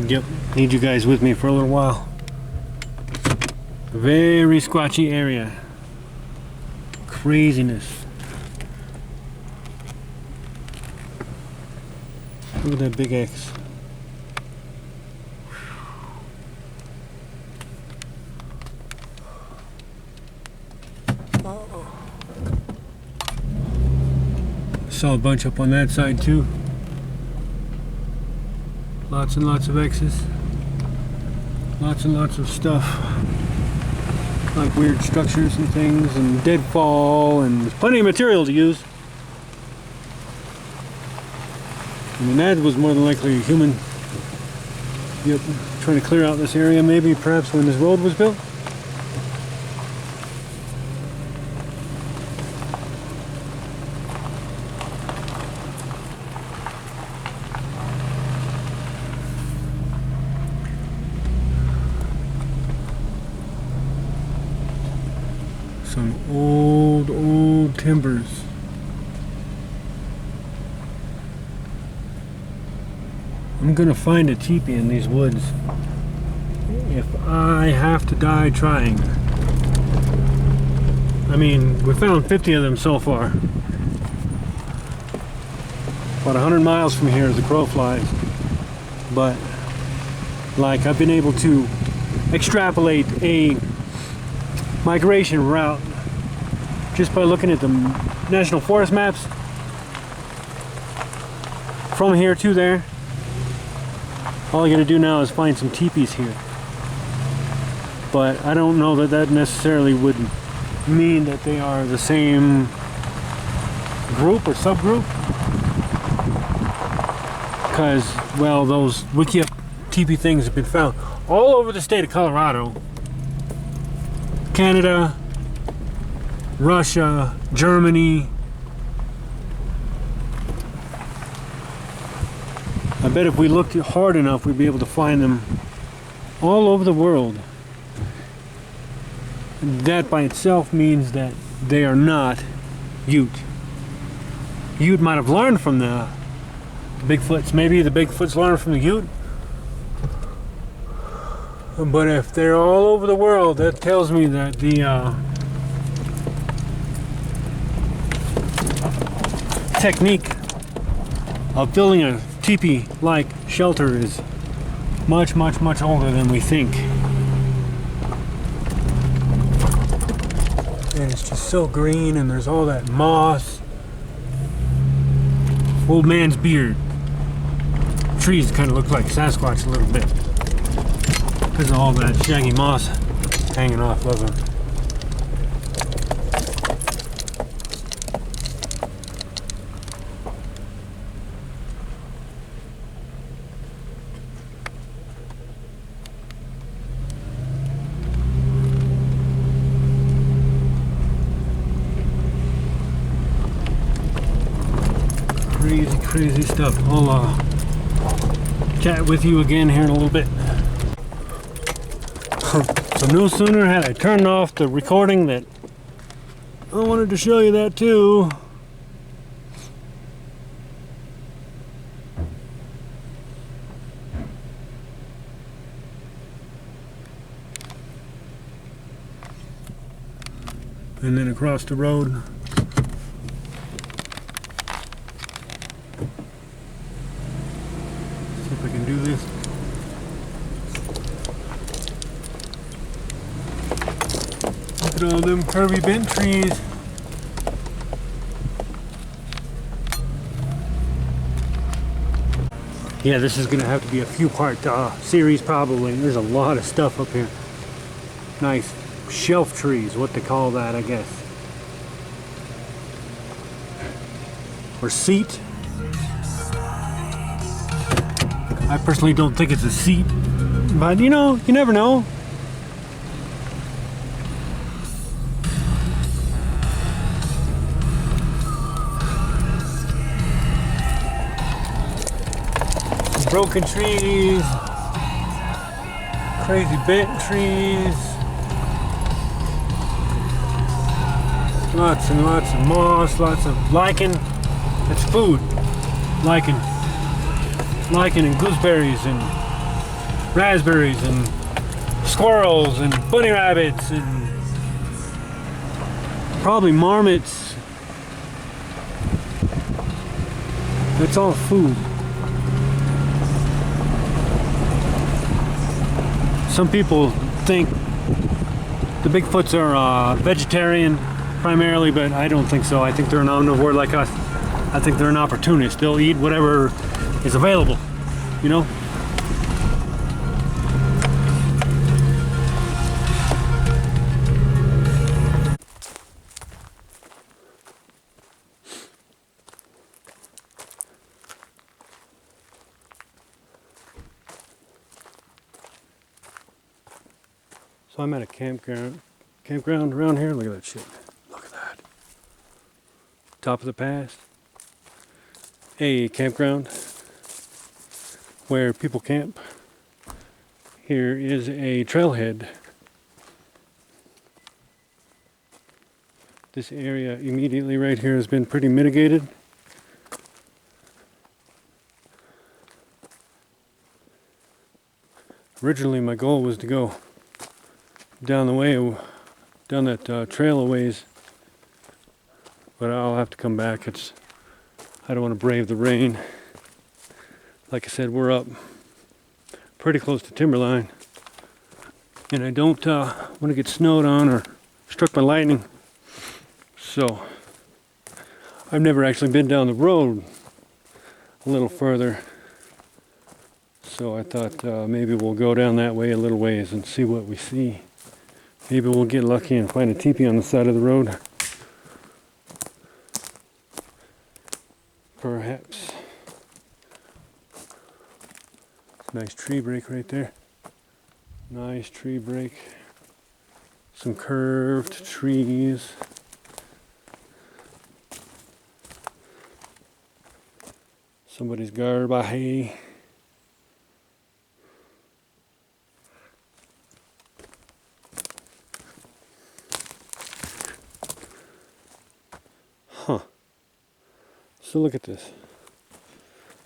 Yep, need you guys with me for a little while. Very squatchy area. Craziness. Look at that big X. Saw a bunch up on that side too. Lots and lots of X's. Lots and lots of stuff. Like weird structures and things and deadfall, and there's plenty of material to use. I mean, that was more than likely a human. Yep, trying to clear out this area maybe perhaps when this road was built. Some old timbers. I'm gonna find a teepee in these woods if I have to die trying. I mean, we found 50 of them so far. About 100 miles from here as the crow flies. But like, I've been able to extrapolate a migration route just by looking at the national forest maps from here to there. All I gotta do now is find some teepees here, but I don't know that that necessarily would mean that they are the same group or subgroup, because, well, those wiki teepee things have been found all over the state of Colorado, Canada, Russia, Germany. I bet if we looked hard enough, we'd be able to find them all over the world. That by itself means that they are not Ute. Ute might have learned from the Bigfoots. Maybe the Bigfoots learned from the Ute. But if they're all over the world, that tells me that the technique of building a teepee-like shelter is much older than we think. And it's just so green, and there's all that moss. Old man's beard. Trees kind of look like Sasquatch a little bit because of all that shaggy moss hanging off of them. Crazy stuff. I'll chat with you again here in a little bit. So no sooner had I turned off the recording that I wanted to show you that too. And then across the road, if I can do this. Look at all them curvy bent trees. Yeah, this is gonna have to be a few part series probably. There's a lot of stuff up here. Nice shelf trees, what they call that, I guess. Or seat. I personally don't think it's a seat, but you know, you never know. Broken trees, crazy bent trees, lots and lots of moss, lots of lichen. It's food. Lichen and gooseberries and raspberries and squirrels and bunny rabbits and probably marmots. That's all food. Some people think the Bigfoots are vegetarian primarily, but I don't think so. I think they're an omnivore like us. I think they're an opportunist. They'll eat whatever is available, you know? So I'm at a campground around here. Look at that shit. Look at that. Top of the pass. A campground where people camp. Here is a trailhead. This area immediately right here has been pretty mitigated. Originally my goal was to go down the way, down that trail a ways, but I'll have to come back. I don't want to brave the rain. Like I said, we're up pretty close to timberline, and I don't want to get snowed on or struck by lightning. So I've never actually been down the road a little further, so I thought maybe we'll go down that way a little ways and see what we see. Maybe we'll get lucky and find a teepee on the side of the road. Perhaps. Nice tree break right there. Nice tree break. Some curved trees. Somebody's guarded by hay. Huh. So look at this.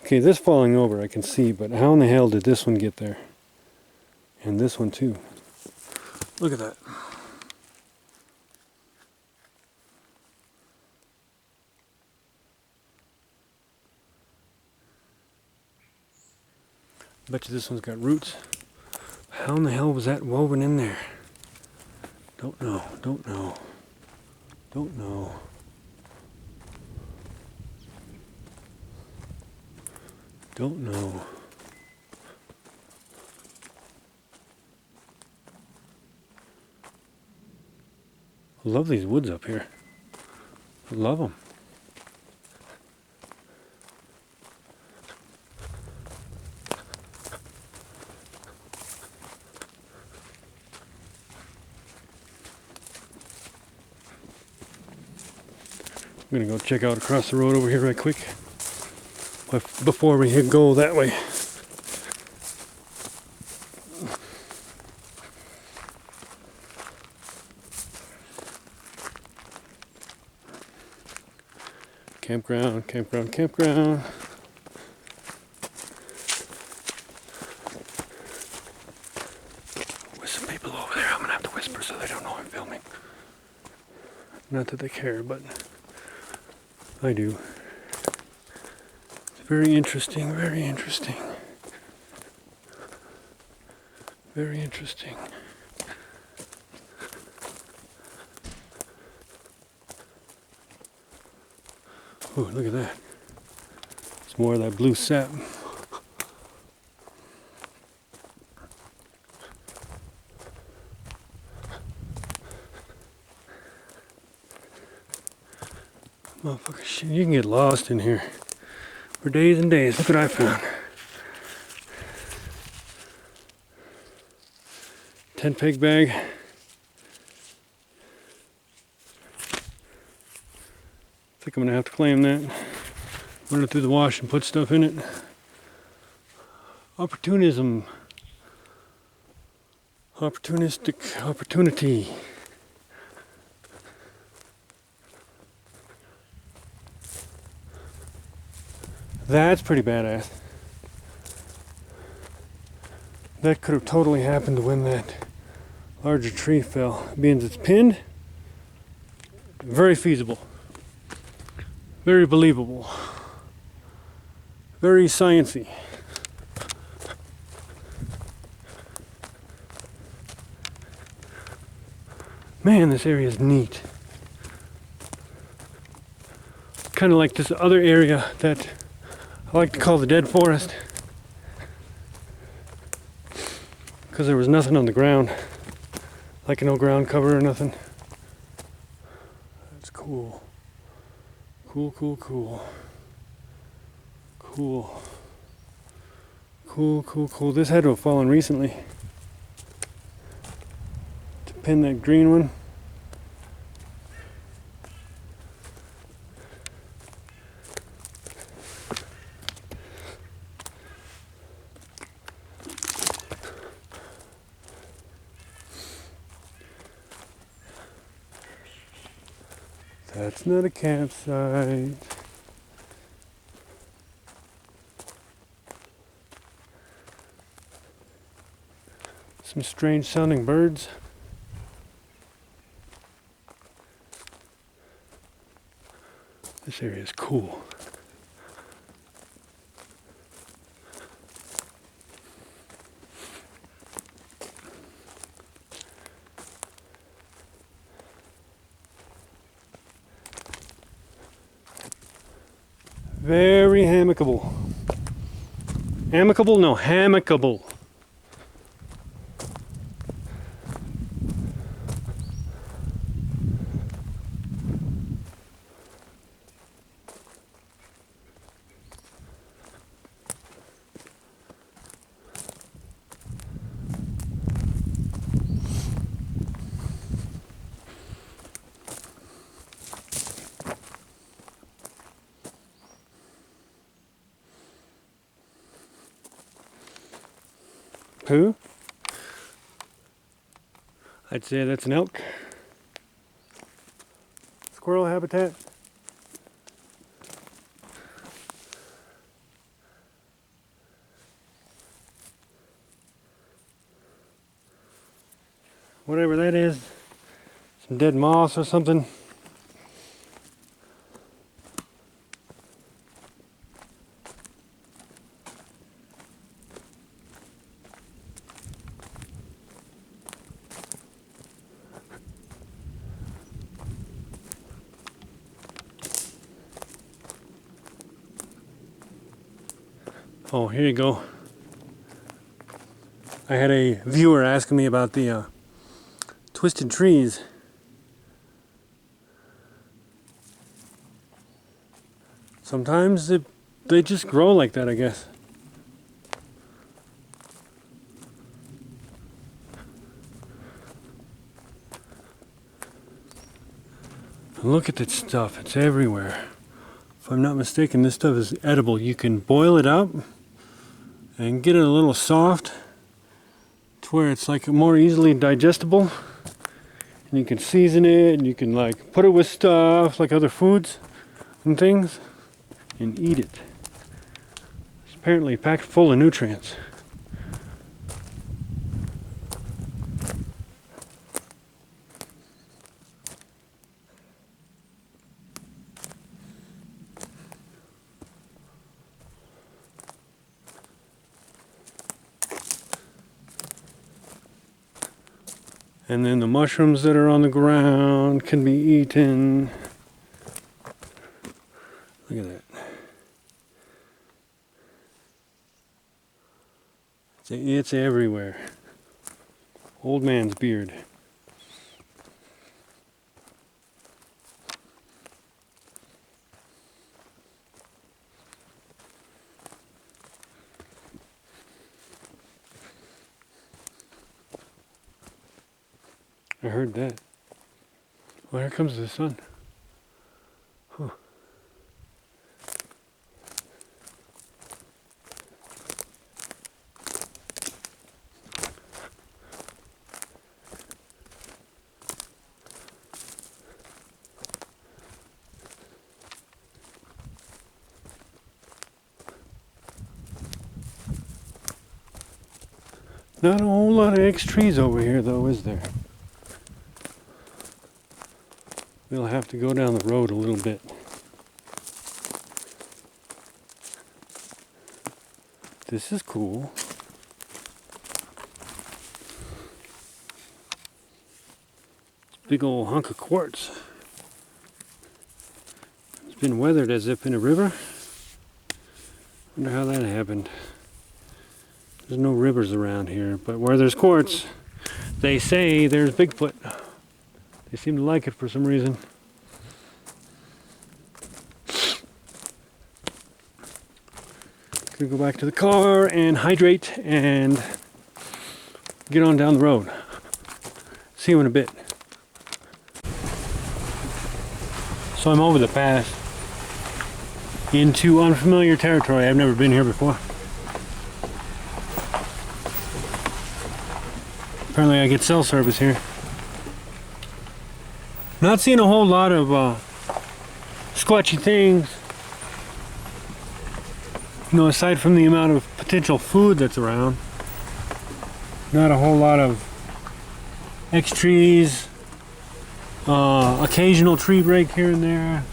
Okay, this falling over I can see, but how in the hell did this one get there? And this one too. Look at that. I bet you this one's got roots. How in the hell was that woven in there? Don't know, don't know, don't know. Don't know. I love these woods up here. I love them. I'm gonna go check out across the road over here right quick before we go that way. Campground, campground, campground. With some people over there, I'm gonna have to whisper so they don't know I'm filming. Not that they care, but I do. It's very interesting, very interesting. Very interesting. Oh, look at that. It's more of that blue sap. Motherfucker, shit, you can get lost in here for days and days. Look what I found. Tent peg bag. I think I'm gonna have to claim that. Run it through the wash and put stuff in it. Opportunism. Opportunistic opportunity. That's pretty badass. that could have totally happened when that larger tree fell. Being it's pinned, very feasible, very believable, very sciencey. Man, this area is neat. Kind of like this other area that I like to call the dead forest, because there was nothing on the ground, like no ground cover or nothing. That's cool. Cool, cool, cool. Cool. Cool, cool, cool. This had to have fallen recently. To pin that green one. That's not a campsite. Some strange sounding birds. This area is cool. Very amicable. Amicable? No, hammockable. Who? I'd say that's an elk. Squirrel habitat. Whatever that is. Some dead moss or something. Oh, here you go. I had a viewer asking me about the twisted trees. Sometimes they just grow like that, I guess. Look at that stuff, it's everywhere. If I'm not mistaken, this stuff is edible. You can boil it up and get it a little soft to where it's like more easily digestible. And you can season it and you can like put it with stuff like other foods and things and eat it. It's apparently packed full of nutrients. And then the mushrooms that are on the ground can be eaten. Look at that. It's everywhere. Old man's beard. I heard that. Well, here comes the sun. Huh. Not a whole lot of X trees over here though, is there? We'll have to go down the road a little bit. This is cool. Big old hunk of quartz. It's been weathered as if in a river. Wonder how that happened. There's no rivers around here, but where there's quartz, they say there's Bigfoot. They seem to like it for some reason. Gonna go back to the car and hydrate and get on down the road. See you in a bit. So I'm over the pass into unfamiliar territory. I've never been here before. Apparently I get cell service here. Not seeing a whole lot of squatchy things. You know, aside from the amount of potential food that's around. Not a whole lot of X trees. Occasional tree break here and there.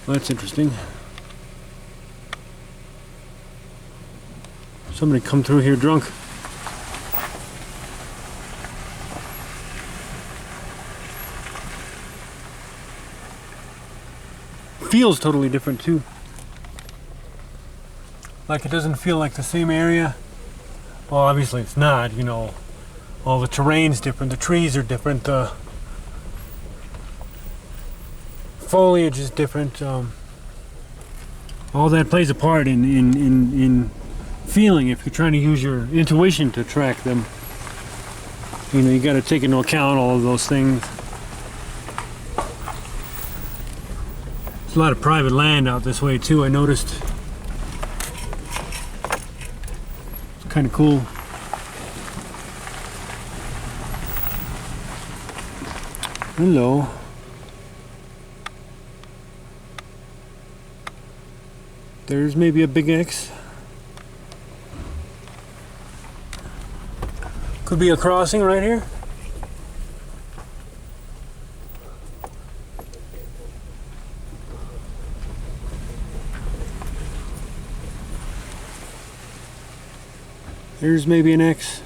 Well, that's interesting. Somebody come through here drunk. Feels totally different too. Like it doesn't feel like the same area. Well, obviously it's not, you know. All the terrain's different, the trees are different, the foliage is different. All that plays a part in feeling if you're trying to use your intuition to track them. You know, you got to take into account all of those things. There's a lot of private land out this way too, I noticed. It's kind of cool. Hello. There's maybe a big X. Could be a crossing right here. There's maybe an X.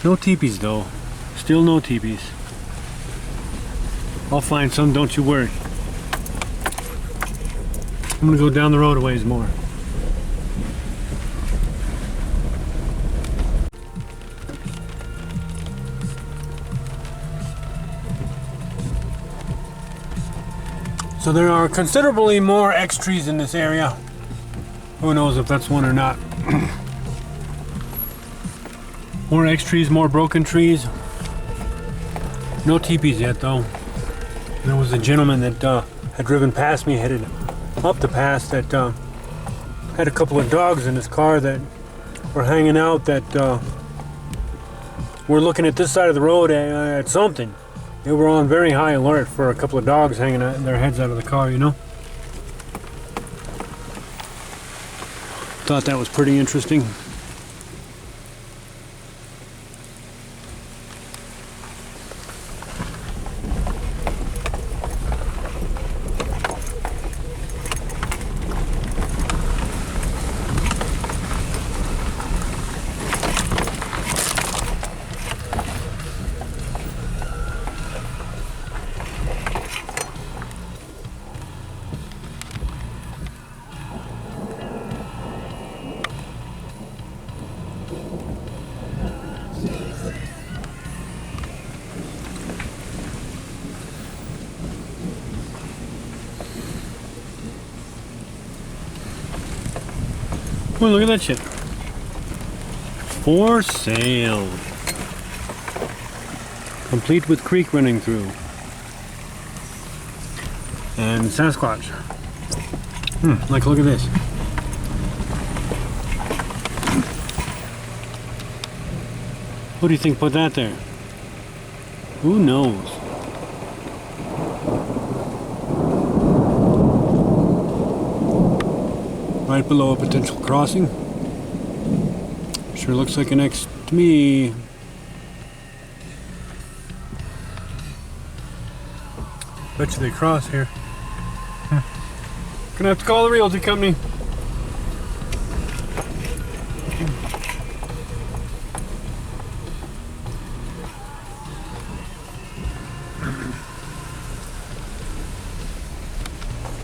No teepees though. Still no teepees. I'll find some, don't you worry. I'm gonna go down the road a ways more. So there are considerably more X trees in this area. Who knows if that's one or not. More X trees, more broken trees. No teepees yet though. There was a gentleman that had driven past me, headed up the pass, that had a couple of dogs in his car that were hanging out, that were looking at this side of the road at something. They were on very high alert for a couple of dogs hanging their heads out of the car, you know? Thought that was pretty interesting. Oh, look at that shit. For sale. Complete with creek running through. And Sasquatch. Like, look at this. Who do you think put that there? Who knows? right below a potential crossing. Sure looks like an X to me. Bet you they cross here. Gonna have to call the realty company.